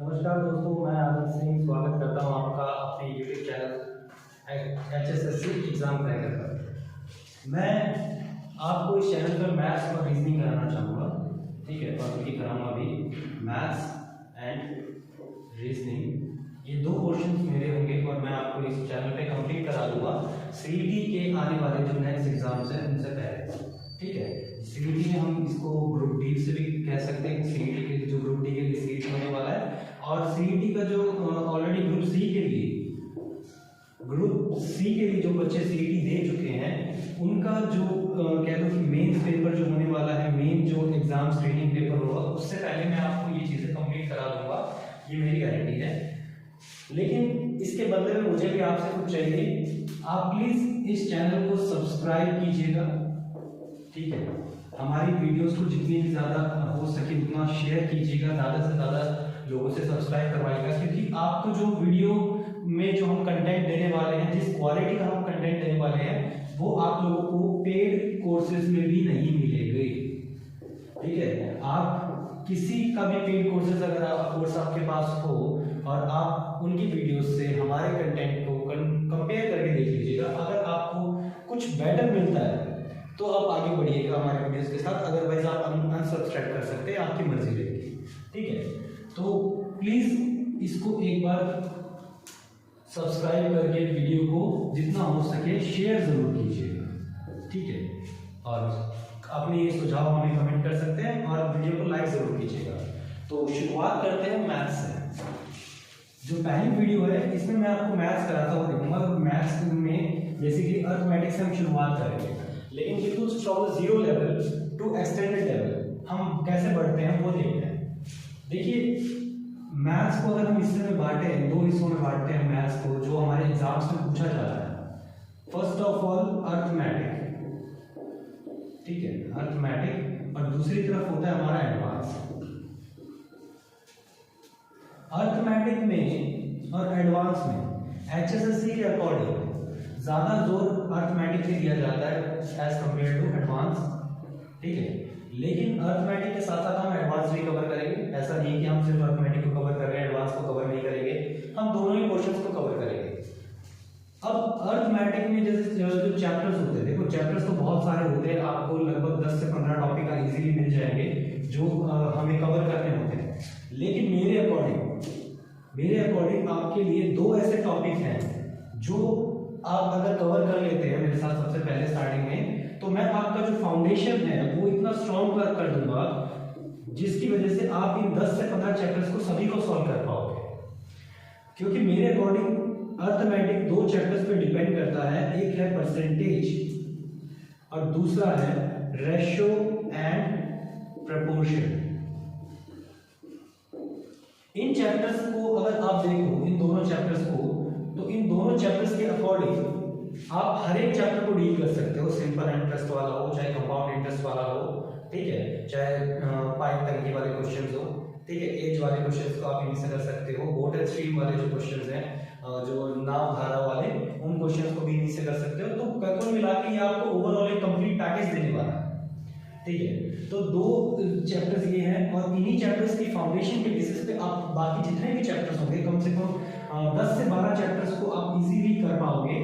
नमस्कार दोस्तों, मैं आनंद सिंह स्वागत करता हूं आपका अपने YouTube channel HSSC exam cracker पर। मैं आपको इस चैनल पर मैथ्स और रीजनिंग कराना चाहूँगा, ठीक है। और ये कराऊँगा अभी मैथ्स एंड रीजनिंग। ये दो पोर्शन मेरे होंगे और मैं आपको इस चैनल पे कंप्लीट करा दूँगा CET के आने वाले जो नेक्स्ट एग्जाम्स हैं उनसे पहले, ठीक है। CET में हम इसको ग्रुप डी से भी कह सकते हैं। CET के जो ग्रुप डी के लिए CET होने वाला है, और CET का जो ऑलरेडी ग्रुप सी के लिए जो बच्चे CET दे चुके हैं उनका जो कह लो कि मेन पेपर जो होने वाला है, मेन जो एग्जाम स्क्रीनिंग पेपर होगा, उससे पहले मैं आपको ये चीज़ें कंप्लीट करा दूंगा, ये मेरी गारंटी है। लेकिन इसके बदले में मुझे भी आपसे कुछ चाहिए। आप प्लीज़ इस चैनल को सब्सक्राइब कीजिएगा, ठीक है। हमारी वीडियोस को जितनी भी ज़्यादा हो सके उतना शेयर कीजिएगा, ज़्यादा से ज़्यादा लोगों से सब्सक्राइब करवाइएगा, क्योंकि आपको जो वीडियो में जो हम कंटेंट देने वाले हैं, जिस क्वालिटी का हम कंटेंट देने वाले हैं, वो आप लोगों को पेड कोर्सेज में भी नहीं मिलेंगे, ठीक है। आप किसी का भी पेड कोर्सेज अगर कोर्स आपके पास हो और आप उनकी वीडियोस से हमारे कंटेंट को कंपेयर करके देख लीजिएगा। अगर आपको कुछ बेटर मिलता है तो आप आगे बढ़िएगा हमारे वीडियोस के साथ, अदरवाइज आप अनसब्सक्राइब कर सकते हैं, आपकी मर्जी रहेगी, ठीक है। तो प्लीज़ इसको एक बार सब्सक्राइब करके वीडियो को जितना हो सके शेयर ज़रूर कीजिएगा, ठीक है। और अपने ये सुझाव हमें कमेंट कर सकते हैं और वीडियो को लाइक ज़रूर कीजिएगा। तो शुरुआत करते हैं मैथ्स से। जो पहली वीडियो है इसमें मैं आपको मैथ्स कराता हुआ दिखूंगा। मैथ्स में बेसिकली अर्थमेटिक से हम शुरुआत करेंगे, लेकिन बिल्कुल from zero level to extended level हम कैसे बढ़ते हैं वो देखते हैं। देखिए, मैथ्स को अगर हम हिस्से में बांटे, दो हिस्सों में बांटते हैं मैथ्स को, जो हमारे एग्जाम्स में पूछा जाता है। फर्स्ट ऑफ ऑल अर्थमेटिक, ठीक है, अर्थमेटिक, और दूसरी तरफ होता है हमारा एडवांस। अर्थमेटिक में और एडवांस में HSSC के अकॉर्डिंग ज्यादा जोर अर्थमेटिक पे दिया जाता है एज कम्पेयर टू एडवांस, ठीक है। लेकिन अर्थमेटिक के साथ साथ हम एडवांस भी कवर करेंगे। ऐसा नहीं है कि हम सिर्फ अर्थमेटिक को कवर कर रहे हैं, एडवांस को कवर नहीं करेंगे, हम दोनों ही पोर्शंस को कवर करेंगे। अब अर्थमेटिक में जैसे जो चैप्टर्स होते हैं, देखो चैप्टर्स तो बहुत सारे होते हैं, आपको लगभग 10 से 15 टॉपिक इजीली मिल जाएंगे जो हमें कवर करने होते हैं। लेकिन मेरे अकॉर्डिंग आपके लिए दो ऐसे टॉपिक हैं जो आप अगर कवर कर लेते हैं मेरे साथ सबसे पहले स्टार्टिंग में, तो मैं आपका जो फाउंडेशन है वो इतना स्ट्रॉन्ग कर दूंगा जिसकी वजह से आप इन 10 से 15 चैप्टर्स को सभी को सॉल्व कर पाओगे। क्योंकि मेरे अकॉर्डिंग अर्थमेटिक दो चैप्टर्स पे डिपेंड करता है, एक है परसेंटेज और दूसरा है ratio and proportion. In chapters को अगर आप देखो, इन दोनों चैप्टर्स को, तो इन दोनों चैप्टर्स के अकॉर्डिंग आप हर एक चैप्टर को डील कर सकते हो। सिंपल इंटरेस्ट वाला हो, चाहे कंपाउंड इंटरेस्ट वाला हो, ठीक है, चाहे पाइप टंकी वाले क्वेश्चंस हो, ठीक है, एज वाले क्वेश्चंस को आप इनसे कर सकते हो। बोट एंड स्ट्रीम वाले जो क्वेश्चंस हैं, जो नाव धारा वाले, उन क्वेश्चंस को भी इनसे कर सकते हो। तो कुल मिला के ये आपको ओवरऑल एक कंप्लीट पैकेज देने वाला है, ठीक है। तो दो चैप्टर्स ये हैं, और इन्हीं चैप्टर्स की फाउंडेशन के बेसिस पे आप बाकी जितने भी चैप्टर्स होंगे, कम से कम 10 से 12 चैप्टर्स को आप इजीली कर पाओगे,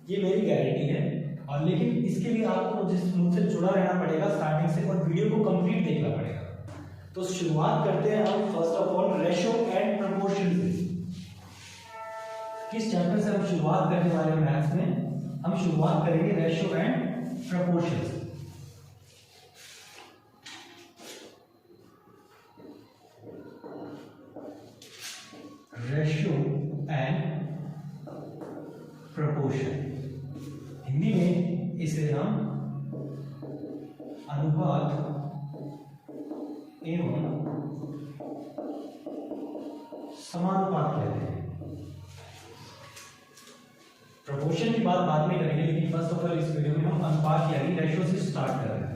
ये मेरी गारंटी है। और लेकिन इसके लिए आपको मुझसे जुड़ा रहना पड़ेगा स्टार्टिंग से, और वीडियो को कंप्लीट देखना पड़ेगा। तो शुरुआत करते हैं हम first of all ratio and proportion से। किस चैप्टर से हम शुरुआत करने वाले हैं मैथ्स में? हम शुरुआत करेंगे रेशियो एंड प्रपोर्शन से। रेशियो एंड प्रपोर्शन, हिंदी में इसे हम अनुपात एवं समानुपात कहते हैं। प्रपोर्शन की बात बाद में करेंगे, लेकिन फर्स्ट ऑफ ऑल इस वीडियो में हम अनुपात यानी रेशियो से स्टार्ट कर रहे हैं,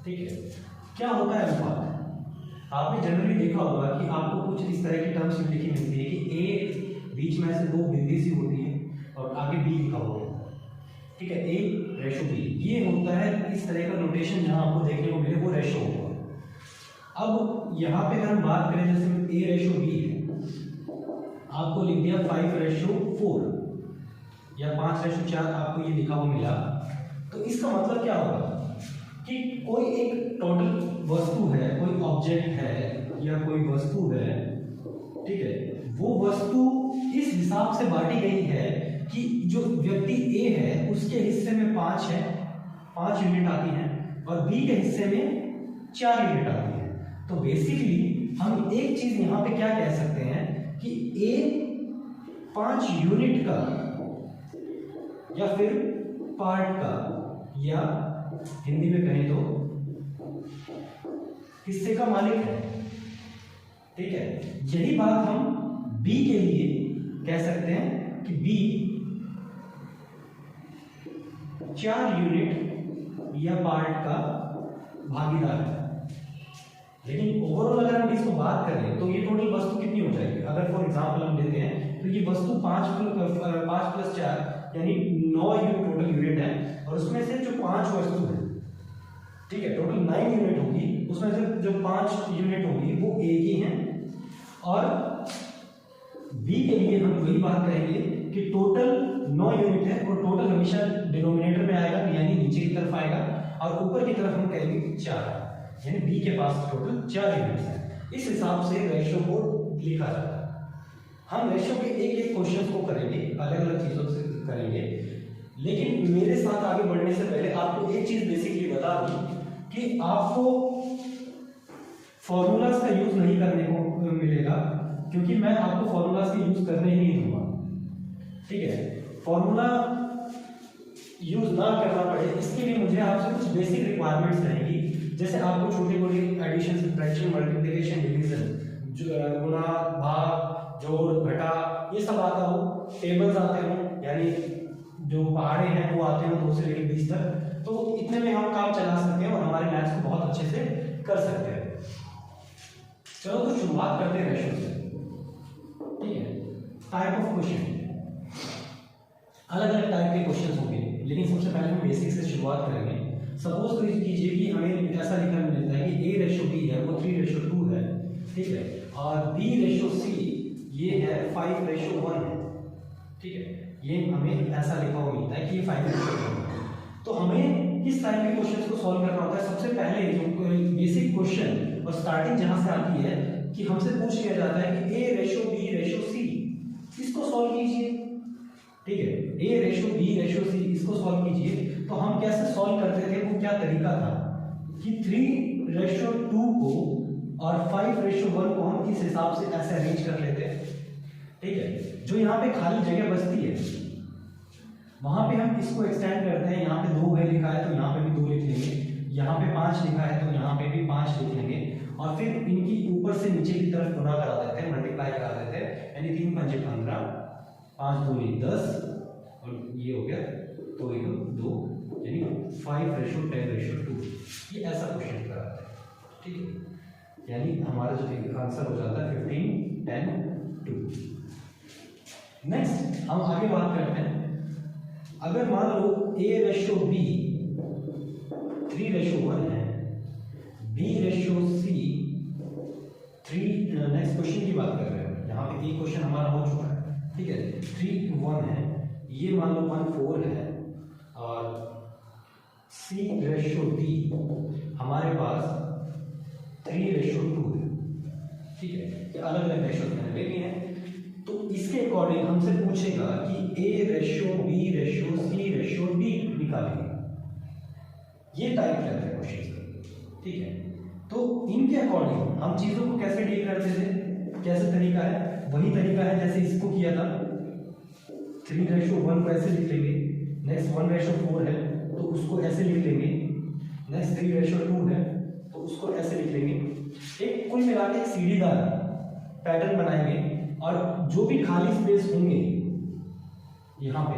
ठीक है। क्या होता है अनुपात? आपने जनरली देखा होगा कि आपको कुछ इस तरह की टर्म्स लिखी मिलती है कि ए बीच में से दो बिंदी सी होती है और आगे बी लिखा होगा, ठीक है, ए रेशो बी। ये होता है इस तरह का नोटेशन जहां आपको देखने को मिले वो रेशो होगा। अब यहाँ पे अगर हम बात करें जैसे ए रेशो बी है, आपको लिख दिया 5:4 या 5:4 आपको ये लिखा हुआ मिला, तो इसका मतलब क्या होगा कि कोई एक टोटल वस्तु है, कोई ऑब्जेक्ट है या कोई वस्तु है, ठीक है, वो वस्तु इस हिसाब से बांटी गई है कि जो व्यक्ति ए है उसके हिस्से में 5 है, 5 यूनिट आती हैं, और बी के हिस्से में 4 यूनिट आती है। तो बेसिकली हम एक चीज यहां पे क्या कह सकते हैं कि ए 5 यूनिट का या फिर पार्ट का, या हिंदी में कहें तो हिस्से का मालिक है, ठीक है। यही बात हम बी के लिए कह सकते हैं कि बी 4 यूनिट या पार्ट का भागीदार है। लेकिन ओवरऑल अगर हम इसको बात करें तो ये टोटल वस्तु कितनी हो जाएगी? अगर फॉर एग्जांपल हम लेते हैं तो ये वस्तु 5 + 4 यानी 9 टोटल यूनिट है, और उसमें से जो 5 वस्तु है, ठीक है, टोटल 9 यूनिट होगी, उसमें से जो 5 यूनिट होगी वो ए की हैं, और बी के लिए हम वही बात करेंगे कि टोटल 9 यूनिट है, और टोटल हमेशा डिनोमिनेटर में आएगा यानी नीचे की तरफ आएगा, और ऊपर की तरफ हम कहेंगे 4, यानी बी के पास टोटल 4 यूनिट्स हैं। इस हिसाब से रेशियो को लिखा जाता है। हम रेशियो के एक एक क्वेश्चन को करेंगे, अलग अलग चीजों से करेंगे, लेकिन मेरे साथ आगे बढ़ने से पहले आपको एक चीज बेसिकली बता दी कि आपको फॉर्मूलाज का यूज नहीं करने को मिलेगा, क्योंकि मैं आपको फॉर्मूलाज का यूज करने ही नहीं दूंगा, ठीक है। फॉर्मूला यूज ना करना पड़े इसके लिए मुझे आपसे कुछ बेसिक रिक्वायरमेंट्स रहेंगी, जैसे आपको छोटी मोटी एडिशन, सब्ट्रैक्शन, मल्टीप्लिकेशन, डिवीजन, गुणा, भाग, जोड़, घटा, ये सब आता हो, टेबल्स आते हो, यानी जो पहाड़े हैं वो आते हो 2 से लेकर 20 तक, तो इतने में हम काम चला सकते हैं और हमारे मैथ्स को बहुत अच्छे से कर सकते हैं। चलो तो शुरुआत करते हैं रेशियो से, ठीक है। टाइप ऑफ क्वेश्चन, अलग अलग टाइप के क्वेश्चन होंगे, लेकिन सबसे पहले हम बेसिक से शुरुआत करेंगे। सपोज कीजिए कि हमें ऐसा लिखा मिलता है कि A:B है वो 3:2 है, ठीक है, और B:C ये है 5:1 है, ठीक है। ये हमें ऐसा लिखा हुआ मिलता है कि ये 5:1 है। तो हमें किस टाइप के क्वेश्चंस को सॉल्व करना होता है? सबसे पहले जो बेसिक क्वेश्चन और स्टार्टिंग जहां से आती है कि हमसे पूछ लिया जाता है कि A:B:C, इसको सॉल्व कीजिए, ठीक है। A:B:C इसको सॉल्व कीजिए। तो हम कैसे सॉल्व करते थे, वो क्या तरीका था कि 3:2 को और 5:1 को हम इस हिसाब से ऐसे अरेंज कर लेते हैं, ठीक है। जो यहाँ पे खाली जगह बचती है वहां पे हम इसको एक्सटेंड करते हैं। यहाँ पे 2 है लिखा है तो यहाँ पे भी 2 लिख लेंगे, यहाँ पे 5 लिखा है तो यहाँ पे भी 5 लिख लेंगे, और फिर इनकी ऊपर से नीचे की तरफ गुणा करा देते हैं, मल्टीप्लाई करा देते हैं, यानी 3 × 5 = 15, 5 × 2 = 10, और ये हो गया 2 × 2 यानी 5:10:2। ये ऐसा क्वेश्चन कराते हैं, ठीक है, यानी हमारा जो आंसर हो जाता है 15:10:2। नेक्स्ट हम आगे बात करते हैं, अगर मान लो A:B 3:1 है, B:C 3, नेक्स्ट क्वेश्चन की बात कर रहे हैं, यहाँ पे एक क्वेश्चन हमारा हो चुका है, ठीक है, 3:1 है, ये मान लो 1:4 है, और C:D हमारे पास 3:2 है, ठीक है। ये अलग अलग रेशियो मैंने ले लिए हैं। तो इसके अकॉर्डिंग हमसे पूछेगा कि A:B:C:D निकालिए, ये टाइप रहता है क्वेश्चन का, ठीक है। तो इनके अकॉर्डिंग हम चीजों को कैसे डील करते थे, कैसे तरीका है, वही तरीका है जैसे इसको किया था। 3:1 को ऐसे लिख लेंगे, नेक्स्ट 1:4 है तो उसको ऐसे लिख लेंगे, नेक्स्ट 3:2 है तो उसको ऐसे लिख लेंगे। एक कुल मिला के सीढ़ीदार पैटर्न बनाएंगे, और जो भी खाली स्पेस होंगे यहाँ पे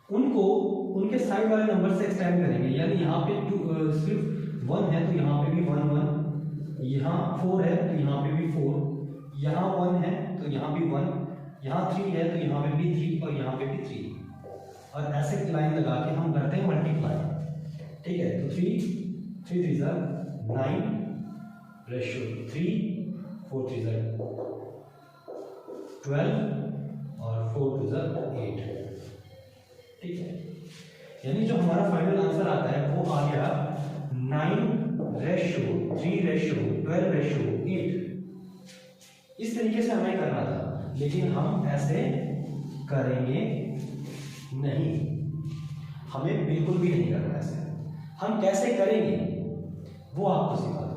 उनको उनके साइड वाले नंबर से एक्सटेंड करेंगे, यानी यहाँ पे सिर्फ 1 है तो यहाँ पे भी 1 1, यहाँ 4 है तो यहाँ पे भी 4, यहाँ 1 है तो यहाँ भी 1, यहाँ 3 है तो यहाँ पे भी 3 और यहाँ पे भी 3, और ऐसे लाइन लगा के हम करते हैं मल्टीप्लाई, ठीक है। तो 3 3 9 रेशियो 3 4 3 12 और 4 2 8। ठीक है, यानी जो हमारा फाइनल आंसर आता है वो आ गया 9:3:12:8। इस तरीके से हमें करना था, लेकिन हम ऐसे करेंगे नहीं, हमें बिल्कुल भी नहीं करना ऐसे। हम कैसे करेंगे वो आपको सिखा दो।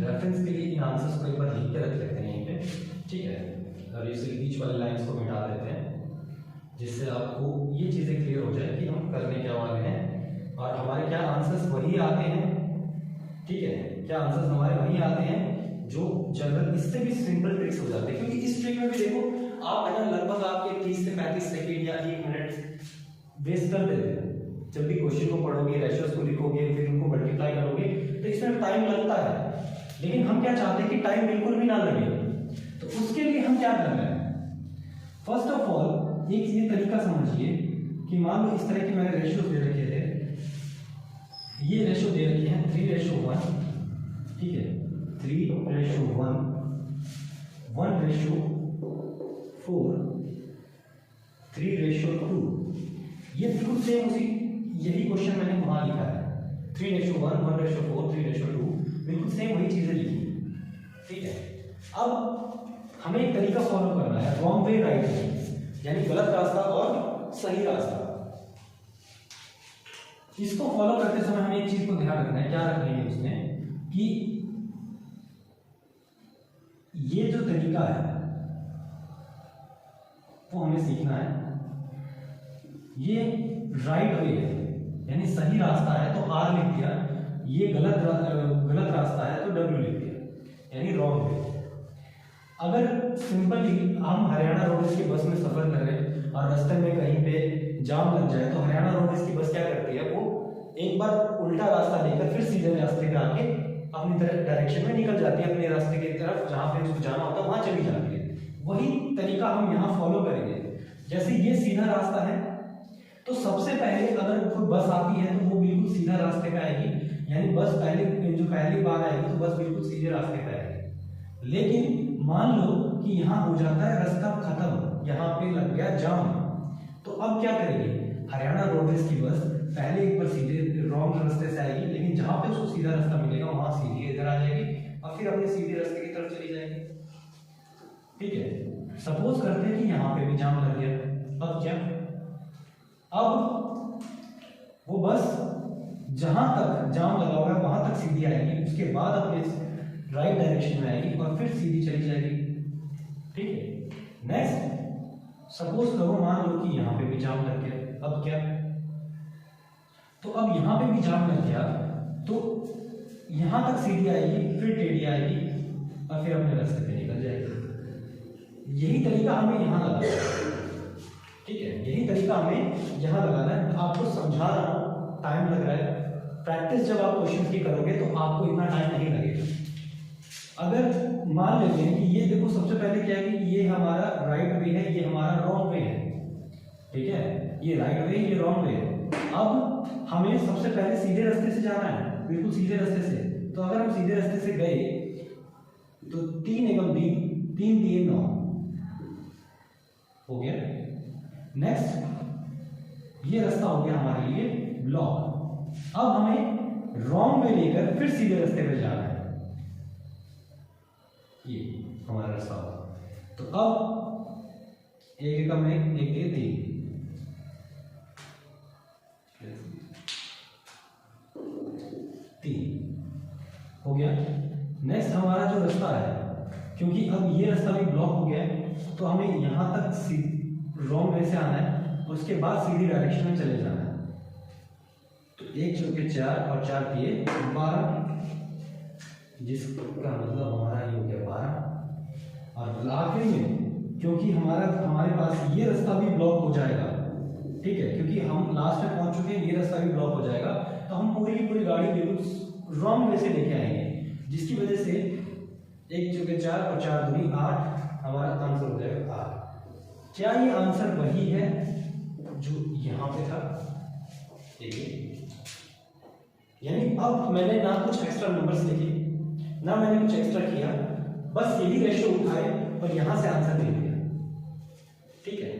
रेफरेंस के लिए इन आंसर्स को एक बार लिख के रख लेते हैं यहीं पे, ठीक है, और इस बीच वाले लाइंस को मिटा देते हैं, जिससे आपको ये चीज़ें क्लियर हो जाए कि हम करने क्या वाले हैं और हमारे क्या आंसर्स वही आते हैं। ठीक है, क्या आंसर्स हमारे वही आते हैं जो जनरल, इससे भी सिंपल ट्रिक्स हो जाते हैं, क्योंकि इस ट्रिक में भी देखो आप है ना लगभग आपके 30 से 35 सेकेंड या 1 मिनट वेस्ट कर देते हैं। जब भी क्वेश्चन को पढ़ोगे, रेशियोज को लिखोगे, फिर उनको मल्टीप्लाई करोगे, तो इसमें टाइम लगता है, लेकिन हम क्या चाहते हैं कि टाइम बिल्कुल भी ना लगे। तो उसके लिए हम क्या कर रहे हैं, फर्स्ट ऑफ ऑल एक ये तरीका समझिए कि मान लो इस तरह के मैंने रेशियो दे रखे थे, ये रेशियो दे रखे हैं 3:1, ठीक है, 3:1, 1:4, 3:2। ये बिल्कुल सेम उसी यही क्वेश्चन मैंने वहां लिखा है, 3:1, 1:4, 3:2, बिल्कुल सेम वही चीजें लिखी। ठीक है, अब हमें एक तरीका फॉलो करना है, रॉन्ग वे राइट वे, यानी गलत रास्ता और सही रास्ता। इसको फॉलो करते समय हमें एक चीज को ध्यान रखना है, क्या रखना है उसमें, कि ये जो तरीका है वो हमें सीखना है। ये राइट वे है, यानी सही रास्ता है तो R लिख दिया, ये गलत रास्ता है तो W लिख दिया, यानी रॉन्ग वे। अगर सिंपली हम हरियाणा रोडवेज की बस में सफर कर रहे हैं और रास्ते में कहीं पे जाम लग जाए, तो हरियाणा रोडवेज की बस क्या करती है, वो एक बार उल्टा रास्ता लेकर फिर सीधे रास्ते पे आके अपनी तरफ डायरेक्शन में निकल जाती है, अपने रास्ते की तरफ जहां पे उसको जाना होता है वहां चली जाती है। वही तरीका हम यहाँ फॉलो करेंगे। जैसे ये सीधा रास्ता है, तो सबसे पहले अगर कोई बस आती है तो वो बिल्कुल सीधा रास्ते पे आएगी, यानी बस जो पहली बार आएगी तो बस बिल्कुल सीधे रास्ते पे आएगी। लेकिन मान लो कि यहाँ हो जाता है रास्ता खत्म, यहाँ पे लग गया जाम, तो अब क्या करेंगे, हरियाणा रोडवेज की बस पहले एक बार सीधे रॉन्ग रास्ते से आएगी, लेकिन जहां पे उसको सीधा रास्ता मिलेगा वहां सीधी इधर आ जाएगी और फिर अपने सीधे रास्ते की तरफ चली जाएगी। ठीक है, सपोज करते हैं कि यहाँ पे भी जाम लग गया, अब क्या, अब वो बस जहां तक जाम लगा हुआ है वहां तक सीधी आएगी, उसके बाद अपने राइट डायरेक्शन में आएगी और फिर सीधी चली जाएगी। ठीक है, नेक्स्ट सपोज करो मान लो कि यहाँ पे भी जाम लग गया, अब क्या, तो अब यहाँ पे भी जाम लग गया तो यहाँ तक सीधी आएगी, फिर टेढ़ी आएगी और फिर अपने रास्ते पे निकल जाएगी। यही तरीका हमें यहाँ लगाना है। ठीक है, यही तरीका हमें यहाँ लगाना है। आपको समझा रहा हूँ, टाइम लग रहा है, प्रैक्टिस जब आप क्वेश्चन की करोगे तो आपको इतना टाइम नहीं लगेगा। अगर मान लेते हैं कि ये देखो, सबसे पहले क्या है कि ये हमारा राइट वे है, ये हमारा रॉन्ग वे है। ठीक है, ये राइट वे, ये रॉन्ग वे है। अब हमें सबसे पहले सीधे रास्ते से जाना है, बिल्कुल सीधे रास्ते से। तो अगर हम सीधे रास्ते से गए तो 3 एकम 3, 3 3 9 हो गया। नेक्स्ट ये रास्ता हो गया हमारे लिए ब्लॉक। अब हमें रॉन्ग वे लेकर फिर सीधे रास्ते पे जाना है, ये हमारा रास्ता होगा। तो अब 1 एकम 1, 1 3 हो गया। नेक्स्ट हमारा जो रास्ता है, क्योंकि अब ये रास्ता भी ब्लॉक हो गया है, तो हमें यहाँ तक रॉन्ग वे से आना है, उसके बाद सीधी डायरेक्शन में चले जाना है। तो 1 चौके 4 और 4 दिए 12, जिसका मतलब हमारा ये हो गया 12। और आखिर में क्योंकि हमारे पास ये रास्ता भी ब्लॉक हो जाएगा, ठीक है, क्योंकि हम लास्ट में पहुंच चुके हैं, ये रास्ता भी ब्लॉक हो जाएगा, तो हम पूरी की पूरी गाड़ी बिल्कुल रॉन्ग वे से लेके आएंगे, जिसकी वजह से 1 चौके 4 और 4 दूनी 8 हमारा आंसर हो जाएगा 8। क्या ये आंसर वही है जो यहां पे था? देखिए, यानी अब मैंने ना कुछ एक्स्ट्रा नंबर्स लिखे, ना मैंने कुछ एक्स्ट्रा किया, बस यही रेशियो उठाए और यहां से आंसर दे दिया। ठीक है,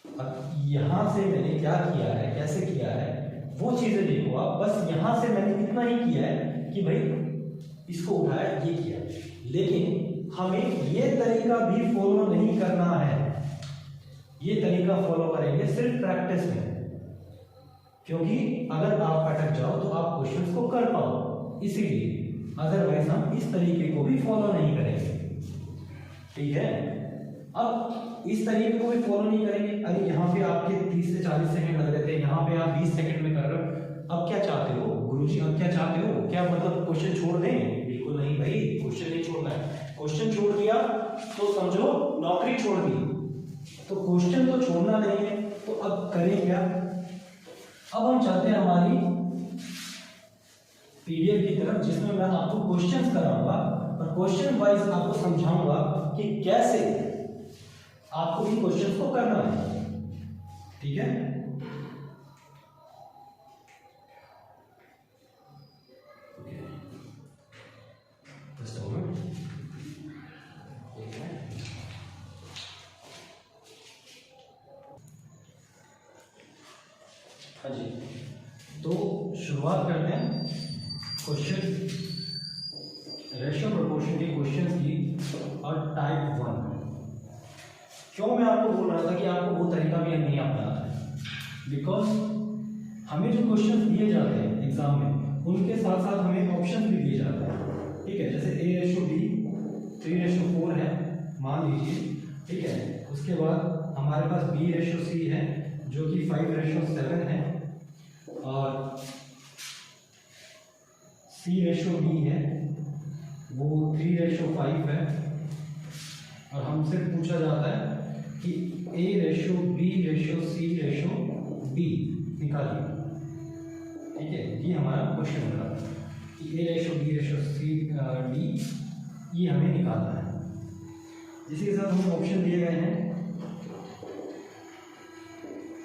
अब यहां से मैंने क्या किया है, कैसे किया है, वो चीजें देखो आप। बस यहां से मैंने इतना ही किया है कि भाई इसको उठाया, ये किया, लेकिन हमें ये तरीका भी फॉलो नहीं करना है। ये तरीका फॉलो करेंगे सिर्फ प्रैक्टिस में, क्योंकि अगर आप अटक जाओ तो आप क्वेश्चंस को कर पाओ, इसीलिए। अदरवाइज हम इस तरीके को भी फॉलो नहीं करेंगे। ठीक है, अब इस तरीके को भी फॉलो नहीं करेंगे। अरे यहाँ पे आपके 30 से 40 सेकंड लग रहे थे, यहाँ पे आप 20 सेकंड में कर रहे हो। अब क्या चाहते हो गुरुजी, अब क्या चाहते हो? क्या मतलब क्वेश्चन छोड़ दें? बिल्कुल नहीं भाई, क्वेश्चन नहीं छोड़ना है। क्वेश्चन छोड़ दिया तो समझो नौकरी छोड़ दी। तो क्वेश्चन तो छोड़ना नहीं है, तो अब करें क्या? अब हम चाहते हैं हमारी पीडीएफ की तरफ, जिसमें मैं आपको क्वेश्चंस कराऊंगा और क्वेश्चन वाइज आपको समझाऊंगा कि कैसे आपको इन क्वेश्चंस को करना है। ठीक है, हाँ जी, तो शुरुआत करते हैं क्वेश्चन रेशियो प्रोपोर्शन के क्वेश्चंस की और टाइप 1। क्यों मैं आपको बोल रहा था कि आपको वो तरीका भी नहीं अपनाना है? बिकॉज हमें जो क्वेश्चंस दिए जाते हैं एग्जाम में, उनके साथ साथ हमें ऑप्शन भी दिए जाते हैं। ठीक है, जैसे A/B 3/4 है मान लीजिए। ठीक है, उसके बाद हमारे पास B/C है जो कि 5/7 है, और C/D है वो 3/5 है। और हमसे पूछा जाता है कि A/B/C/D निकालिए। ठीक है, ये हमारा क्वेश्चन बना कि A/B/C/D ये हमें निकालना है। जिसके साथ हमें ऑप्शन दिए गए हैं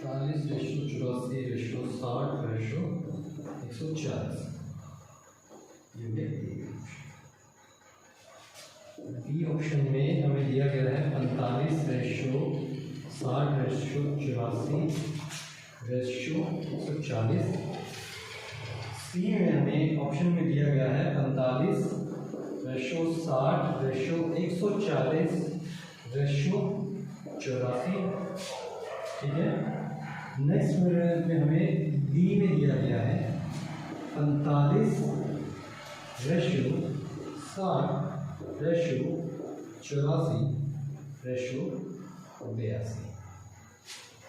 40/84/60/140। बी ऑप्शन में हमें दिया गया है 45/60/84/140। सी में हमें ऑप्शन में दिया गया है 45/60/140/84। ठीक है, नेक्स्ट में हमें डी में दिया गया है 45/60/84/82।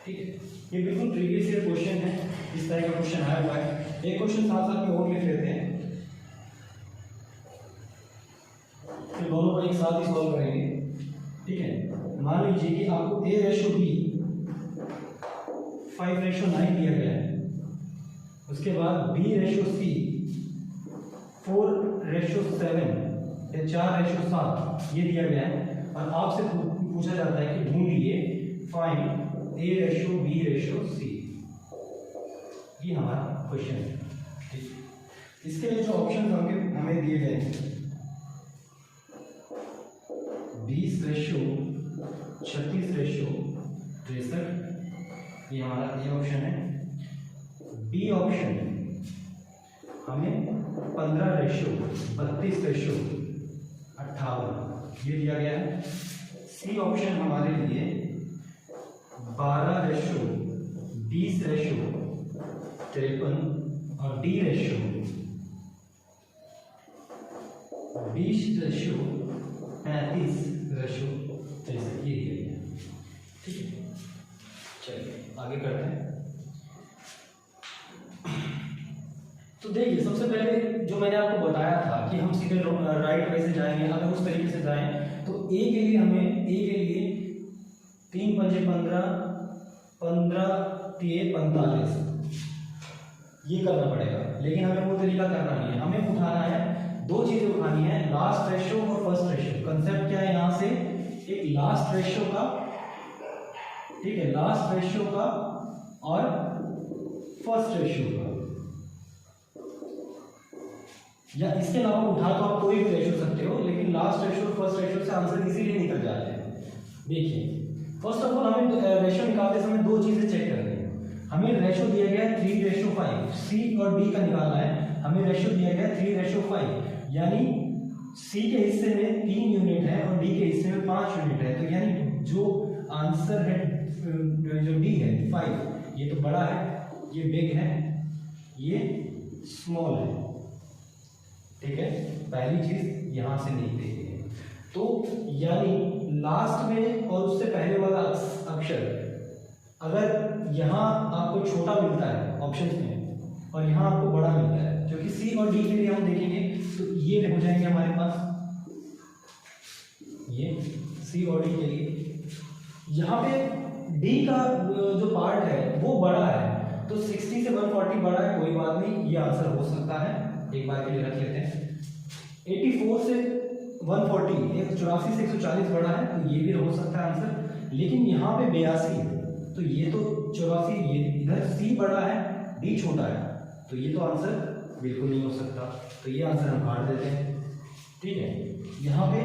ठीक है, ये बिल्कुल प्रीवियस ईयर क्वेश्चन है, इस तरह का क्वेश्चन आया हुआ है। एक क्वेश्चन साथ साथ में और लिख लेते हैं, फिर दोनों को एक साथ ही सॉल्व करेंगे। ठीक है, मान लीजिए कि आपको A/B 5/9 दिया गया है, उसके बाद B/C 4/7 या 4/7 ये दिया गया है, और आपसे पूछा जाता है कि ढूंढिए फाइंड A/B/C। ये हमारा क्वेश्चन है। ठीक, इसके लिए जो ऑप्शन हमें दिए गए हैं 20/36/63, ये हमारा ए ऑप्शन है। बी ऑप्शन हमें 15/32/58 ये दिया गया है। सी ऑप्शन हमारे लिए 12/20/53 और डी रेशियो 20/35/63 ये दिया गया। ठीक है, चलिए आगे करते हैं। तो देखिए, सबसे पहले जो मैंने आपको बताया था कि हम सीधे राइट वे से जाएंगे। अगर उस तरीके से जाएं तो ए के लिए 3 पंजे 15, 15 3 45 ये करना पड़ेगा, लेकिन हमें वो तरीका करना नहीं है। हमें उठाना है, दो चीजें उठानी है, लास्ट रेशियो और फर्स्ट रेशियो। कंसेप्ट क्या है यहाँ से एक लास्ट रेशियो का, ठीक है, लास्ट रेशियो का और फर्स्ट रेशियो का, या इसके अलावा उठा तो आप कोई भी रेशियो सकते हो, लेकिन लास्ट रेशियो और फर्स्ट रेशियो से आंसर इसीलिए निकल जाते हैं। देखिए फर्स्ट ऑफ ऑल हमें रेशियो निकालते समय दो चीजें चेक करनी है। हमें रेशियो दिया गया है 3:5, सी और डी का निकालना है। हमें रेशियो दिया गया है 3:5, यानी सी के हिस्से में 3 यूनिट है और डी के हिस्से में 5 यूनिट है, तो यानी जो आंसर है जो डी है 5, ये तो बड़ा है, ये बिग है, ये स्मॉल है, ठीक है। पहली चीज यहां से नहीं देखी है, तो यानी लास्ट में और उससे पहले वाला अक्षर अगर यहाँ आपको छोटा मिलता है ऑप्शंस में और यहाँ आपको बड़ा मिलता है, क्योंकि सी और डी के लिए हम देखेंगे तो ये हो जाएंगे हमारे पास, ये सी और डी के लिए। यहाँ पे डी का जो पार्ट है वो बड़ा है, तो 60 से 140 बड़ा है, कोई बात नहीं, ये आंसर हो सकता है, एक बार के लिए रख लेते हैं। 84 से 140, 84 से 140 बड़ा है, तो ये भी हो सकता है आंसर। लेकिन यहाँ पे 82 है, तो ये तो 84, ये इधर सी बड़ा है, डी छोटा है, तो ये तो आंसर बिल्कुल नहीं हो सकता, तो ये आंसर हम काट देते हैं, ठीक है। यहाँ पे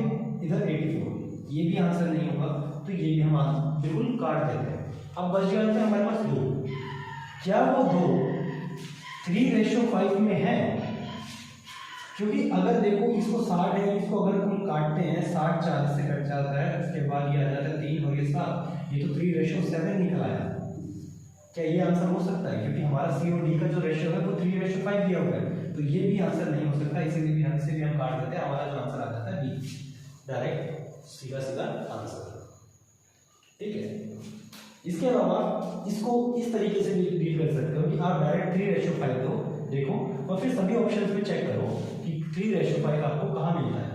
इधर 84, ये भी आंसर नहीं होगा, तो ये भी हम बिल्कुल काट देते हैं। अब बच गया है हमारे पास 2, क्या वो 2 3:5 में है? क्योंकि अगर देखो इसको 60 है, इसको अगर हम काटते हैं 60 4 से कट जाता है, उसके बाद ये आ जाता है 3 और ये 7, ये तो 3:7 निकल आया। क्या ये आंसर हो सकता है? क्योंकि हमारा सी और डी का जो रेशियो है वो 3:5 दिया हुआ है, तो ये भी आंसर नहीं हो सकता, इसीलिए भी हम काट देते हैं। हमारा जो आंसर आ जाता है बी, डायरेक्ट सीधा सीधा आंसर, ठीक है। इसके अलावा इसको इस तरीके से डील कर सकते हो कि आप डायरेक्ट 3:5 दो, देखो, और फिर सभी ऑप्शंस में चेक करो कि 3:5 आपको कहाँ मिलता है।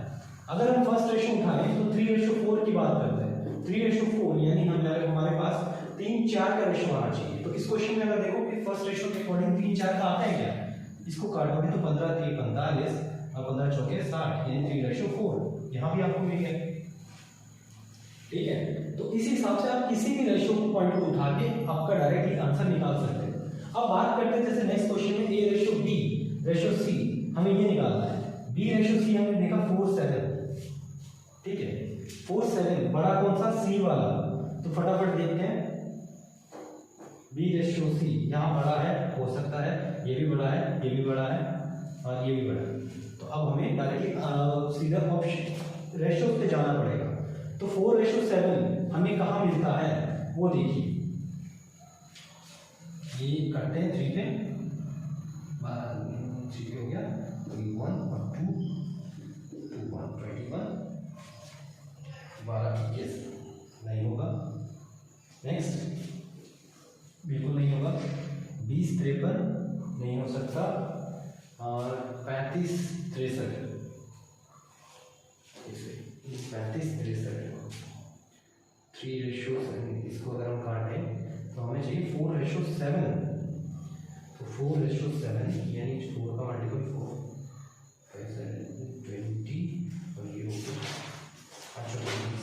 अगर हम फर्स्ट रेशियो उठाएं तो 3:4 की बात करते हैं, 3:4 यानी हमारे पास 3-4 का रेशियो आना चाहिए। तो इस क्वेश्चन में अगर देखो कि फर्स्ट रेशियो के अकॉर्डिंग 3-4 का आता है क्या, इसको काटोगे तो 15-3 45 और 15-4 60, यानी 3:4 यहाँ भी आपको मिल गया, ठीक है। तो इस हिसाब से आप किसी भी रेशियो पॉइंट को उठा के आपका डायरेक्टली आंसर निकाल सकते हैं। अब बात करते हैं जैसे नेक्स्ट क्वेश्चन में A:B:C, हमें ये निकालना है। B:C हमने देखा 4-7, ठीक है, 4-7 बड़ा कौन सा, C वाला, तो फटाफट देखते हैं। B:C यहाँ बड़ा है, हो सकता है ये भी बड़ा है, ये भी बड़ा है और ये भी बड़ा है, तो अब हमें डायरेक्टली सीधा ऑप्शन रेशियो पे जाना पड़ेगा। तो 4:7 हमें कहाँ मिलता है वो देखिए, ये करते हैं 3 पे, 3 हो गया, 1 और 2, 2 1 21, 12 21 नहीं होगा, नेक्स्ट बिल्कुल नहीं होगा, 20 53 नहीं हो सकता, और 35 63, 35 63, 3:7, इसको अगर हम काटें तो हमें चाहिए 4:7, तो 4:7 यानी 4 का मल्टीपल 4, 5 20 और ये हो गया 20,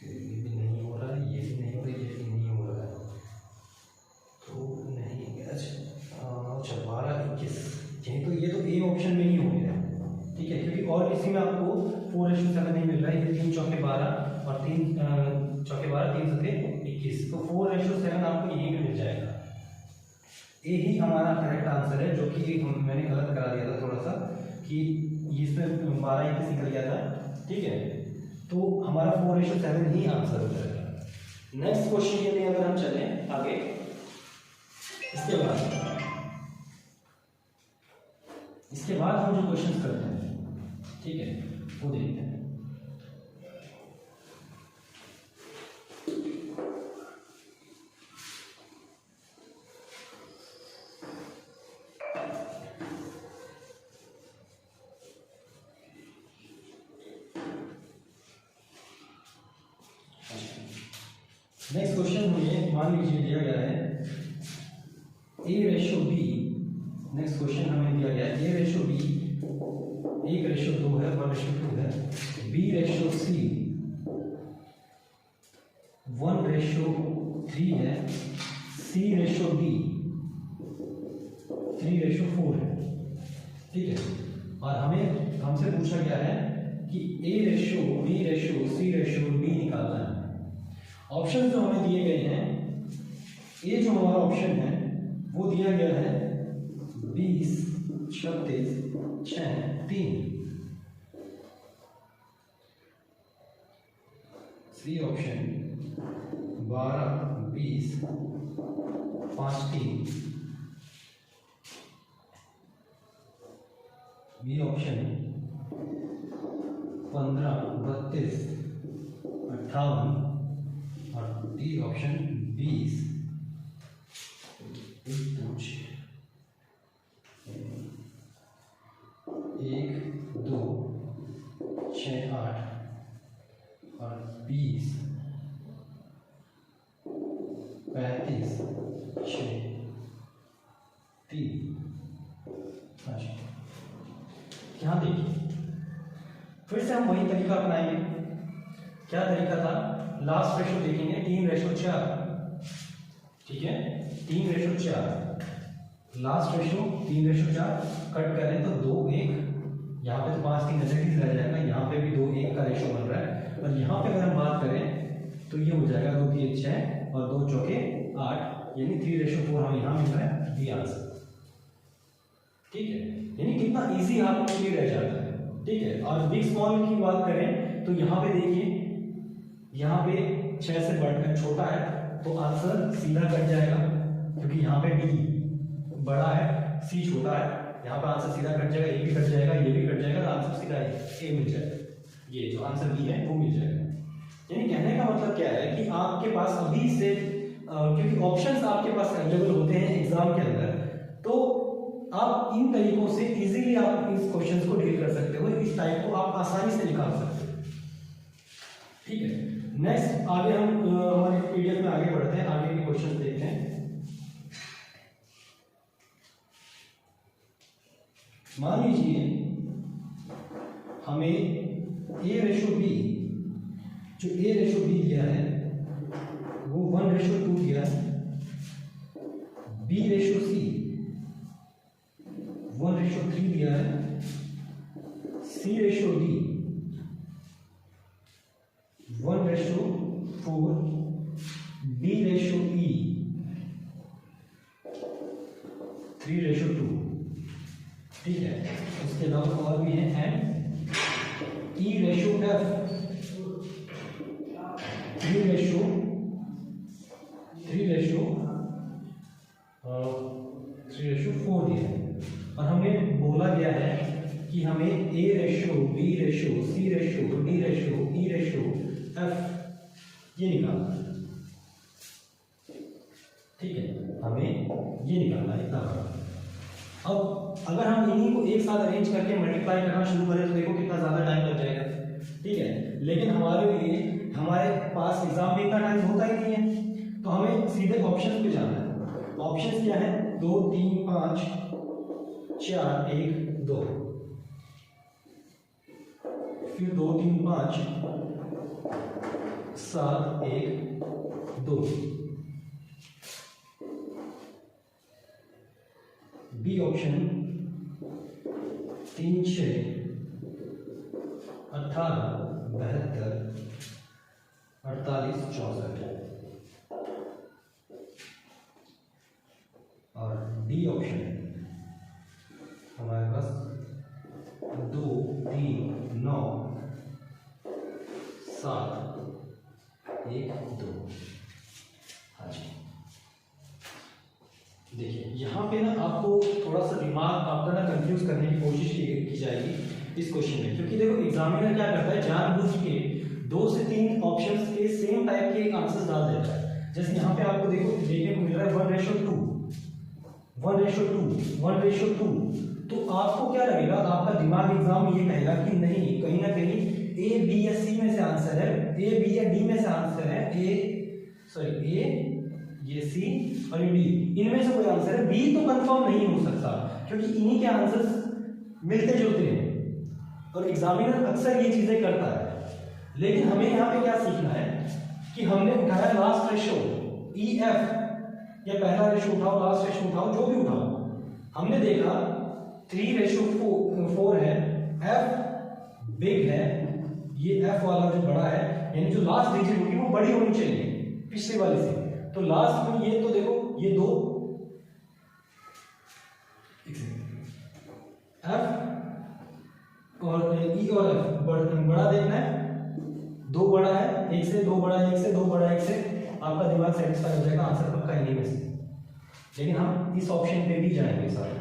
ये भी नहीं हो रहा है, ये भी नहीं हो रहा है, ये भी नहीं हो रहा है, तो नहीं, अच्छा 12-21, ये तो ए ऑप्शन में ही हो गया, ठीक है, क्योंकि और किसी में आपको 4:7 नहीं मिल रहा है। ये 3 चौके 12 और 3 चौके 12, 3 सते 21, तो 4:7 आपको यही में मिल जाएगा। ए ही हमारा करेक्ट आंसर है, जो कि मैंने गलत करा दिया था थोड़ा सा कि इसमें 12-21 निकल गया था, ठीक है, तो हमारा 4:7 ही आंसर हो जाएगा। नेक्स्ट क्वेश्चन के लिए अगर हम चलें आगे, इसके बाद हम जो क्वेश्चन करते हैं, ठीक है, वो देखते हैं। नेक्स्ट क्वेश्चन में मान लीजिए दिया गया है A/B। नेक्स्ट क्वेश्चन हमें दिया गया है A/B 1/2 है, 1/2 है। B/C 1/3 है। C/D 3/4 है। ठीक है, और हमसे पूछा गया है कि A/B/C/D निकालना है। ऑप्शन जो हमें दिए गए हैं, ए जो हमारा ऑप्शन है वो दिया गया है 20, 36, 6, 3। C option 12, 20, 5, 3। बी ऑप्शन 15, 32, 58 और डी ऑप्शन 20, 1, 2, 6, 8 और 20, 35, 6, 3। अच्छा, यहाँ देखिए फिर से हम वही तरीका अपनाएंगे। क्या तरीका था? लास्ट रेशो देखेंगे 3/4। ठीक है, 3/4। लास्ट रेशो 3/4 कट करें तो 2, 1। यहाँ पे तो 5, 3 नेगेटिव रह जाएगा। यहाँ पे भी 2, 1 का रेशो बन रहा है। और यहाँ पे अगर हम बात करें तो ये हो जाएगा 2, 3, 6 और 2 चौके 8, यानी 3/4 हमें यहाँ मिल रहा है। B answer. ठीक है, यानी कितना इजी आपके लिए रह जाता है। ठीक है, और बिग स्मॉल की बात करें तो यहाँ पे देखिए, यहाँ पे 6 से बढ़कर छोटा है तो आंसर सीधा कट जाएगा, क्योंकि यहाँ पे डी बड़ा है, सी छोटा है। यहाँ पे आंसर सीधा कट जाएगा, ये भी कट जाएगा, ये भी कट जाएगा, तो आंसर सीधा ए मिल जाएगा। ये जो आंसर बी है वो मिल जाएगा। यानी कहने का मतलब क्या है कि आपके पास अभी से क्योंकि ऑप्शंस आपके पास अवेलेबल होते हैं एग्जाम के अंदर, तो आप इन तरीकों से इजीली आप इस क्वेश्चंस को डील कर सकते हो। इस टाइप को आप आसानी से निकाल सकते हो। ठीक है, नेक्स्ट आगे हम हमारे पीडीएफ में आगे बढ़ते हैं, आगे के क्वेश्चन देखते हैं। मान लीजिए हमें A/B, जो A/B दिया है वो 1/2 दिया है। B/C 1/3 दिया है। C/D 1/4, D/E 3/2। ठीक है, उसके अलावा और भी है एंड E/F 3/4 दिया है। और हमें बोला गया है कि हमें A/B/C/D/E/F ये निकालना है। ठीक है, हमें ये निकालना है इतना बड़ा। अब अगर हम इन्हीं को एक साथ अरेंज करके मल्टीप्लाई करना शुरू करें तो देखो कितना ज़्यादा टाइम लग जाएगा। ठीक है, लेकिन हमारे पास एग्जाम में इतना टाइम होता ही नहीं है, तो हमें सीधे ऑप्शन पे जाना है। ऑप्शन क्या है? 2, 3, 5, 4, 1, 2। फिर 2, 3, 5, 7, 1, 2। B option 3, 6, 18, 72, 48, 64। और डी ऑप्शन हमारे पास 2, 3, 9, 7, 1, 2। हाँ जी, देखिए यहाँ पे ना आपको थोड़ा सा दिमाग आपका ना कंफ्यूज करने की कोशिश की जाएगी इस क्वेश्चन में, क्योंकि देखो एग्जामिनर क्या करता है, जानबूझ के 2 से 3 ऑप्शंस के सेम टाइप के आंसर्स डाल देता है। जैसे यहाँ पे आपको देखो देखने को मिल रहा है 1/2, 1/2। तो आपको क्या लगेगा, आपका दिमाग एग्जाम में ये कहेगा कि नहीं, कहीं ना कहीं A, B या C में से आंसर है, A, B या D में से आंसर है, A सॉरी ए, ये सी और ये डी, इनमें से कोई आंसर है। बी तो कंफर्म नहीं हो सकता क्योंकि इन्हीं के आंसर्स मिलते जुलते हैं और एग्जामिनर अक्सर ये चीजें करता है। लेकिन हमें यहाँ पे क्या सीखना है कि हमने उठाया लास्ट रेशो ई एफ, या पहला रेशो उठाओ, लास्ट रेशो उठाओ, जो भी उठाओ, हमने देखा 3:4 है, एफ बिग है, ये एफ वाला जो बड़ा है, यानी जो लास्ट डिजिट होगी वो बड़ी होनी चाहिए पिछले वाले से। तो लास्ट में ये तो देखो ये दो, एफ और ई और एफ बड़ा देखना है, दो बड़ा है, एक से दो बड़ा, एक से दो बड़ा, एक से, आपका दिमाग सेटिस्फाई हो जाएगा, आंसर पक्का ही नहीं में से। लेकिन हम इस ऑप्शन पे भी जाएंगे सारे,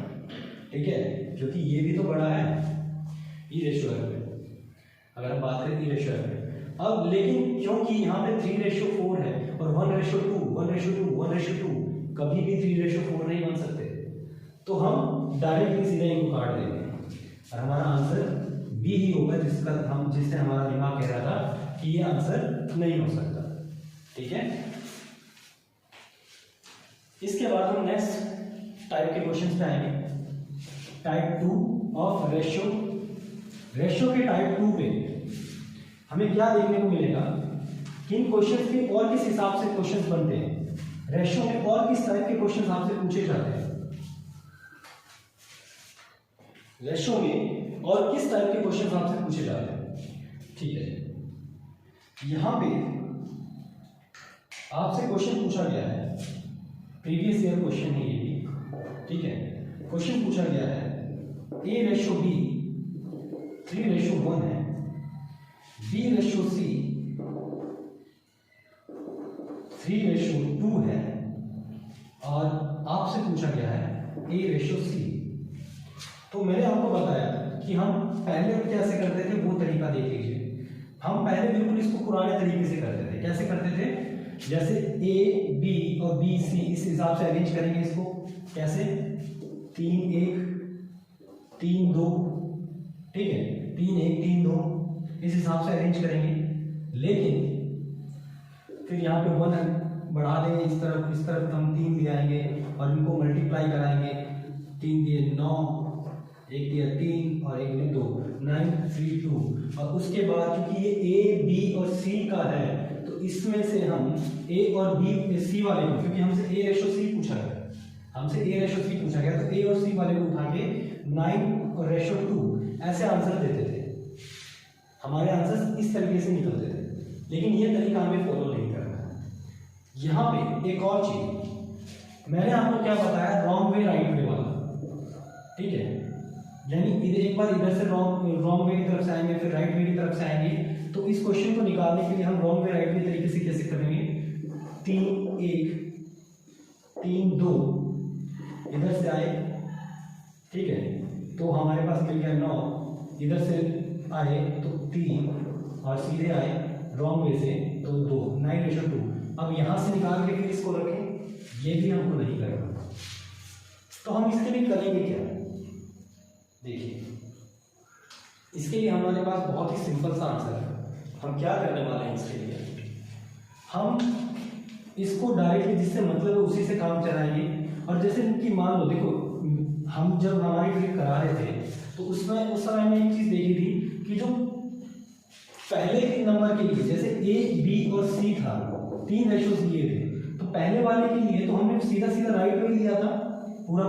ठीक है, क्योंकि ये भी तो बड़ा है ई रेशियो एफ पे, अगर हम बात करें ई रेशियो एफ पे। अब लेकिन क्योंकि यहाँ पे 3:4 है और 1:2, 1:2, 1:2, कभी भी 3:4 नहीं बन सकते, तो हम डायरेक्टली सीधे इनको काट देंगे और हमारा आंसर बी ही होगा, जिससे हमारा दिमाग कह रहा था कि ये आंसर नहीं हो सकता, ठीक है। इसके बाद हम नेक्स्ट टाइप के क्वेश्चंस पे आएंगे, टाइप 2 ऑफ रेशियो। रेशियो के टाइप 2 पे हमें क्या देखने को मिलेगा कि इन क्वेश्चंस के और किस हिसाब से क्वेश्चंस बनते हैं, रेशियो में और किस टाइप के क्वेश्चंस आपसे पूछे जाते हैं, रेशियो में और किस टाइप के क्वेश्चंस आपसे पूछे जाते हैं, ठीक है। यहां पे आपसे क्वेश्चन पूछा गया है, प्रीवियस ईयर क्वेश्चन है ये भी, ठीक है। क्वेश्चन पूछा गया है A/B 3:1 है, B/C 3:2 है, और आपसे पूछा गया है A/C। तो मैंने आपको बताया कि हम पहले कैसे करते थे, वो तरीका देख लीजिए। हम पहले बिल्कुल इसको पुराने तरीके से करते थे। कैसे करते थे, जैसे A, B और B, C इस हिसाब से अरेंज करेंगे इसको, कैसे 3-1 3-2, ठीक है, 3-1 3-2 इस हिसाब से अरेंज करेंगे। लेकिन फिर यहाँ पे 1 बढ़ा देंगे इस तरफ हम 3 ले आएंगे और इनको मल्टीप्लाई कराएंगे, 3 दिए 9, 1 दिया 3 और 1 दिया 2, 9 3 2। और उसके बाद क्योंकि ये A, B और C का है, तो इसमें से हम A और B C वाले को, क्योंकि हमसे A/C पूछा गया, तो A और C वाले को उठा के 9:2 ऐसे आंसर देते थे। हमारे आंसर इस तरीके से निकलते थे, लेकिन ये तरीका हमें फॉलो नहीं करना है। यहाँ पे एक और चीज मैंने आपको क्या बताया, रॉन्ग वे राइट वे वाला, ठीक है, यानी एक बार इधर से रॉन्ग वे की तरफ से आएंगे, फिर राइट वे की तरफ से आएंगे। तो इस क्वेश्चन को निकालने के लिए हम रॉन्ग वे राइट वे तरीके से कैसे करेंगे, 3-1 3-2 इधर से आए, ठीक है, तो हमारे पास मिल गया 9, इधर से आए तो 3 और सीधे आए रॉन्ग वे से तो 2, 9:2। अब यहां से निकाल के फिर इसको रखें, ये भी हमको नहीं करना। तो हम इसके लिए करेंगे क्या, देखिए, इसके लिए हमारे पास बहुत ही सिंपल सा आंसर है। हम क्या करने वाले हैं इसके लिए, हम इसको डायरेक्टली जिससे मतलब है उसी से काम चलाएंगे। और जैसे कि मान लो, देखो हम जब हमारी ट्रिक करा रहे थे तो उसमें उस समय हमने एक चीज देखी थी कि जो पहले के नंबर के लिए जैसे A, B और C था, 3 रेशियोज लिए थे, तो पहले वाले के लिए तो हमने सीधा सीधा राइट वे लिया था पूरा,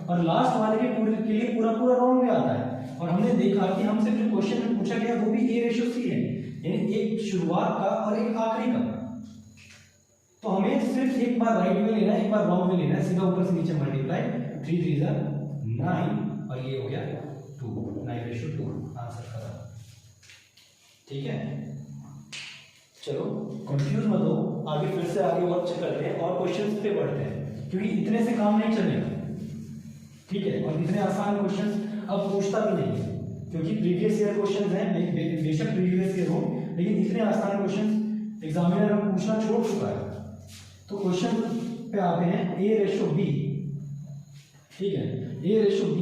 और लास्ट वाले के लिए पूरा रॉन्ग वे आता है। और हमने देखा कि हमसे जो क्वेश्चन में पूछा गया वो भी A/C है, यानी एक शुरुआत का और एक आखिरी का। तो हमें सिर्फ एक बार राइट वे लेना है, एक बार रॉन्ग वे लेना है, सीधा ऊपर से नीचे मल्टीप्लाई, 3 3 9 और ये हो गया 2, 9:2 आंसर खत्म, ठीक है। चलो कंफ्यूज मत हो, आगे फिर से आगे और चेक करते हैं और क्वेश्चंस पे बढ़ते हैं, क्योंकि इतने से काम नहीं चलेगा, ठीक है। और इतने आसान क्वेश्चंस अब पूछता भी नहीं है, क्योंकि प्रीवियस ईयर क्वेश्चंस हैं, बेशक प्रीवियस ईयर हो, लेकिन इतने आसान क्वेश्चंस एग्जामिनर हम पूछना छोड़ चुका है। तो क्वेश्चन पे आते हैं A/B, ठीक है, A/B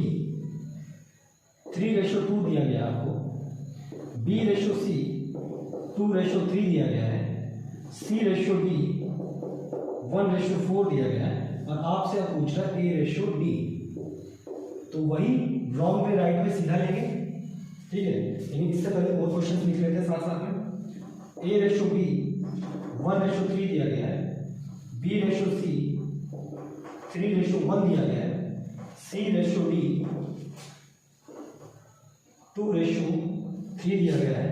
3:2 दिया गया आपको, B/C 2:3 दिया गया है, C/D 1:4 दिया गया है और आपसे अब पूछ रहा है A/D, तो वही रॉन्ग में राइट में सीधा लेंगे, ठीक है। लेकिन इससे पहले और क्वेश्चन लिख लेते हैं साथ साथ में। A/B 1:3 दिया गया है, B/C 3:1 दिया गया है, C/D 2:3 दिया गया है,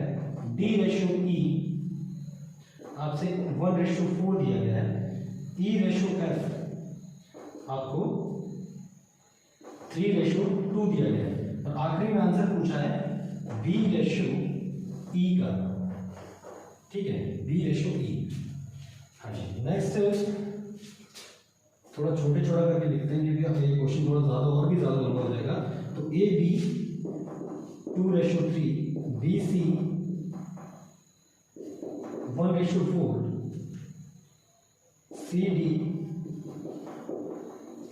D/E आपसे 1:4 दिया गया है, E/F आपको 3:2 दिया गया है और आखिरी में आंसर पूछा है B/E का, ठीक है, B/E। हाँ जी, नेक्स्ट थोड़ा छोटे छोटा करके लिखते हैं क्योंकि अब ये क्वेश्चन थोड़ा ज़्यादा और भी ज़्यादा लंबा हो जाएगा। तो AB 2:3, BC 1:4, CD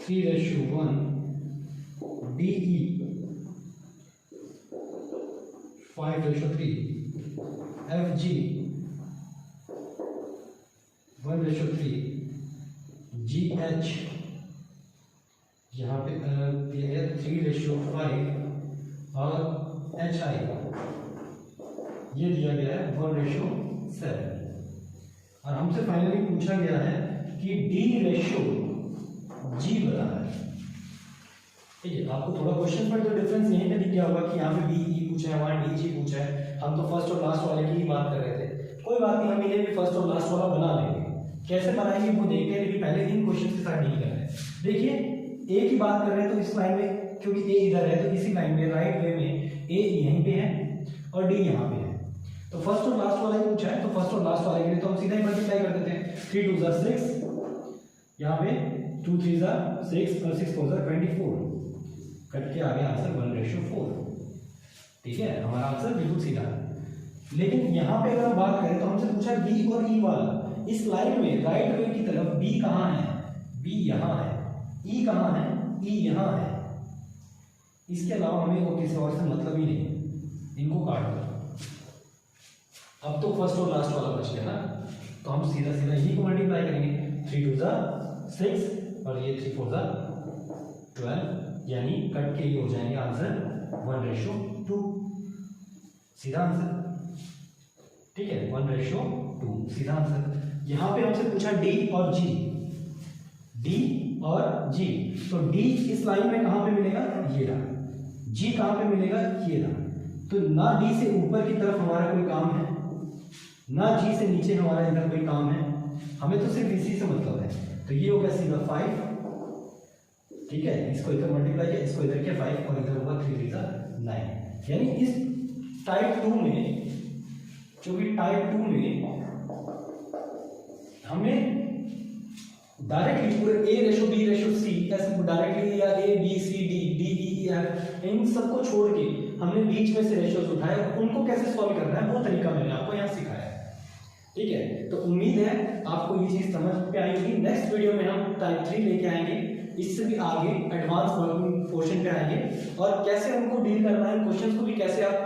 3:1, DE 5:3, FG 1:3, GH यहाँ पे 3:5 और HI ये दिया गया है 1:7। और हमसे फाइनली पूछा गया है कि D/G बताना है, ठीक है। आपको थोड़ा क्वेश्चन पर तो डिफरेंस यहीं पे दिख गया होगा कि यहाँ पे BE पूछा है, वहाँ DG पूछा है। हम तो फर्स्ट और लास्ट वाले की ही बात कर रहे थे, कोई बात नहीं, हम इन्हें भी फर्स्ट और लास्ट वाला बना लेंगे। कैसे बनाएंगे वो देखते हैं, लेकिन पहले इन क्वेश्चन के साथ डील कर रहे हैं। देखिए ए की बात कर रहे हैं तो इस लाइन में, क्योंकि ए इधर है तो इसी लाइन में राइट वे में ए यहीं पे है और डी यहाँ पे है। तो फर्स्ट और लास्ट वाला ही पूछा है, तो फर्स्ट और लास्ट वाले के लिए तो हम सीधा ही मल्टीप्लाई कर देते हैं। 3 2 6, यहाँ पे 2 3 6 और 6 4 24, कट के आ गया आंसर 1:4, ठीक है। हमारा आंसर बिल्कुल सीधा है। लेकिन यहाँ पे अगर हम बात करें तो हमसे पूछा बी और ई वाला, इस लाइन में राइट वे की तरफ बी कहाँ है, बी यहाँ है, ई कहाँ है, ई यहाँ है। इसके अलावा हमें और किसी और से मतलब ही नहीं है, इनको काट दो। अब तो फर्स्ट और लास्ट वाला बच गया ना, तो हम सीधा सीधा इन्हीं को मल्टीप्लाई करेंगे। 3 2 6 और ये 3 4 12, यानी कट के ये हो जाएंगे आंसर 1:2, सीधा आंसर, ठीक है, 1:2 सीधा आंसर। यहां पे हमसे पूछा डी और जी, डी और जी, तो डी इस लाइन में कहां पे मिलेगा, ये रहा। जी कहां पे मिलेगा, ये रहा। तो ना डी से ऊपर की तरफ हमारा कोई काम है, ना जी से नीचे हमारा इधर कोई काम है, हमें तो सिर्फ इसी से मतलब है। तो ये होगा सीधा 5, ठीक है, इसको इधर मल्टीप्लाई किया, इसको इधर किया 5 और इधर होगा 3 3 9। यानी इस टाइप 2 में, जो भी टाइप 2 में हमें डायरेक्टली पूरे A/B/C ऐसे डायरेक्टली या ABCD/DE/F इन सबको छोड़ के हमने बीच में से रेशियोज उठाए और उनको कैसे सॉल्व करना है वो तरीका मैंने आपको यहाँ सिखाया है, ठीक है। तो उम्मीद है आपको ये चीज समझ पे आई होगी। नेक्स्ट वीडियो में हम टाइप 3 लेके आएंगे, इससे भी आगे एडवांस पोर्शन पे आएंगे और कैसे उनको डील करना है, क्वेश्चंस को भी कैसे आप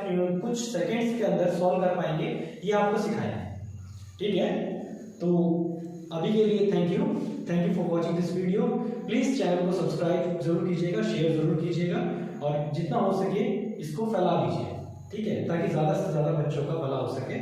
कुछ सेकंड्स के अंदर सॉल्व कर पाएंगे ये आपको सिखाया है, ठीक है। तो अभी के लिए thank you for watching this video. Please channel को सब्सक्राइब जरूर कीजिएगा, शेयर जरूर कीजिएगा और जितना हो सके इसको फैला दीजिए, ठीक है, ताकि ज्यादा से ज्यादा बच्चों का भला हो सके।